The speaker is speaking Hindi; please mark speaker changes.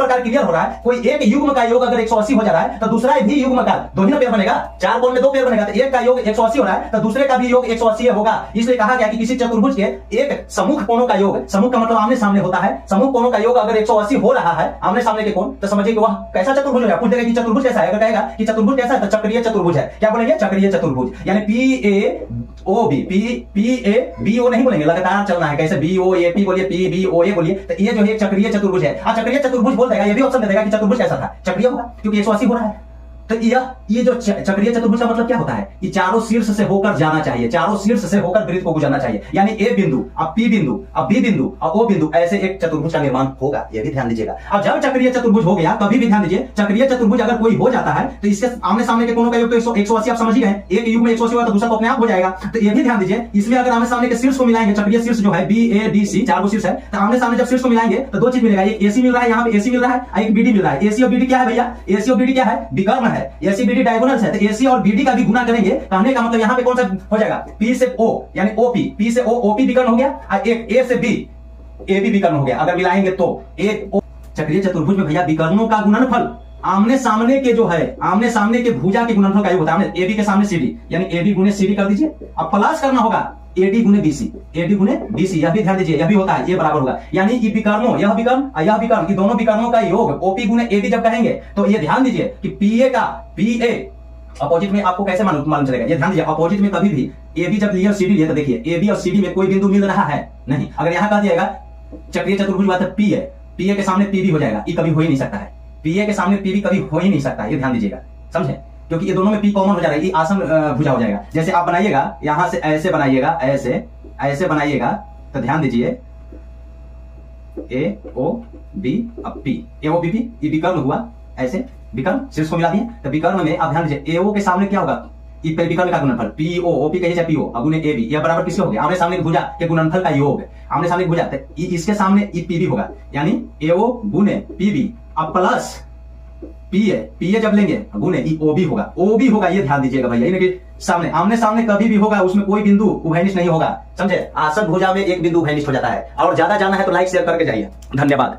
Speaker 1: प्रकार क्लियर हो रहा है, कोई एक युग्म का योग अगर 180 हो जा रहा है तो दूसरा भी युग्म का दो ही ना पेयर बनेगा, 4 कोण में 2 पेयर बनेगा, तो एक का योग 180 हो रहा है तो दूसरे का भी योग 180 होगा। इसलिए कहा गया कि किसी चतुर्भुज के एक सम्मुख कोणों का योग, सम्मुख का मतलब आमने सामने होता है, सम्मुख कोणों का योग अगर 180 हो रहा है आमने सामने के कोण, तो समझिए कि वह कैसा चतुर्भुज हो जाएगा। पूछ देगा कि चतुर्भुज कैसा है, अगर कहेगा कि चतुर्भुज कैसा है तो चक्रीय चतुर्भुज है। क्या बोलेंगे? चक्रीय चतुर्भुज, यानी PAOB नहीं बोलेंगे, लगातार चलना है, कैसे BOAP बोलिए, PBOA बोलिए, तो ये जो है चक्रीय चतुर्भुज है। चक्रीय चतुर्भुज बोल देगा, ये भी ऑप्शन दे देगा कि चतुर्भुज कैसा था, चक्रीय होगा क्योंकि 180 हो रहा है। तो ये जो चक्रीय चतुर्भुज का मतलब क्या होता है कि चारों शीर्ष से होकर जाना चाहिए, चारों शीर्ष से होकर वृत्त को गुजरना चाहिए, यानी ए बिंदु, अब P बिंदु, अब B बिंदु, अब O बिंदु, ऐसे एक चतुर्भुज का निर्माण होगा। ये भी ध्यान दीजिएगा। अब जब चक्रीय चतुर्भुज हो गया, कभी भी ध्यान दीजिए, चक्रीय चतुर्भुज अगर कोई हो जाता है तो इसके आमने सामने के कोणों का योग तो 180 आप समझ ही गए, एक युग में 180 होगा तो दूसरा तो अपने आप हो जाएगा। तो ये भी ध्यान दीजिए, इसमें अगर आमने सामने के शीर्ष को मिलाएंगे, चक्रीय शीर्ष जो है BADC, 4 शीर्ष है, तो आमने सामने जब शीर्ष को मिलाएंगे तो दो चीज मिलेगा, एक AC मिल रहा है, यहाँ पे AC मिल रहा है, एक BD मिल रहा है। AC और BD क्या है भैया? AC और BD क्या है? विकर्ण है। AC BD डायगोनल्स है, तो AC और BD का भी गुना करेंगे। कहने का मतलब यहाँ पे कौन सा हो जाएगा? P से O यानी OP, P से O OP विकर्ण हो गया, और एक A से B AB विकर्ण हो गया। अगर मिलाएंगे तो एक चक्रीय चतुर्भुज में भैया विकर्णों का गुणनफल आमने सामने के जो है, आमने सामने के भुजा के गुणनफल का योग होता है। AB के सामने CD यानी AB गुणे CD कर दीजिए, अब प्लस करना होगा AD गुणे BC, AD गुणे BC, यह भी ध्यान दीजिए, यह भी होता है, ये बराबर होगा। यानी ये विकर्णों, यह विकर्ण और यह विकर्ण, ये दोनों विकर्णों का योग OP गुणे AD जब कहेंगे तो ये ध्यान दीजिए कि PA का PA अपोजिट में आपको कैसे मालूम चलेगा, ये ध्यान दीजिए। अपोजिट में कभी भी AB जब लिया CD लिया तो देखिए AB और CD में कोई बिंदु मिल रहा है नहीं। अगर यहां कह दिएगा चक्रीय चतुर्भुज बात है P है, PA के सामने PB हो जाएगा, ये कभी हो ही नहीं सकता है। PA के सामने PB कभी हो ही नहीं सकता है, ये ध्यान दीजिएगा, समझे? क्योंकि ये दोनों में P कॉमन हो जा रहा है, ये आसन भुजा हो जाएगा। जैसे आप बनाइएगा, यहां से ऐसे बनाइएगा, ऐसे बनाइएगा, तो ध्यान दीजिए AOB अब P, AOBP, ये विकर्ण हुआ, ऐसे विकर्ण शीर्ष को मिला दिए, तो विकर्ण में आप ध्यान दीजिए AO के सामने क्या होगा? विकर्ण का गुणनफल PO, OP कहिए चाहे PO, गुणे AB, यह बराबर किसके हो गया? आमने सामने भुजा के गुणनफल का योग, आमने सामने भुजा, तो इसके सामने PB होगा, यानी AO गुणे PB अब प्लस PA जब लेंगे गुणे OB होगा, OB होगा, ये ध्यान दीजिएगा भैया। यानी कि सामने आमने सामने कभी भी होगा उसमें कोई बिंदु उभयनिष्ठ नहीं होगा, समझे? आसन भुजा में एक बिंदु उभयनिष्ठ हो जाता है। और ज्यादा जानना है तो लाइक शेयर करके जाइए। धन्यवाद।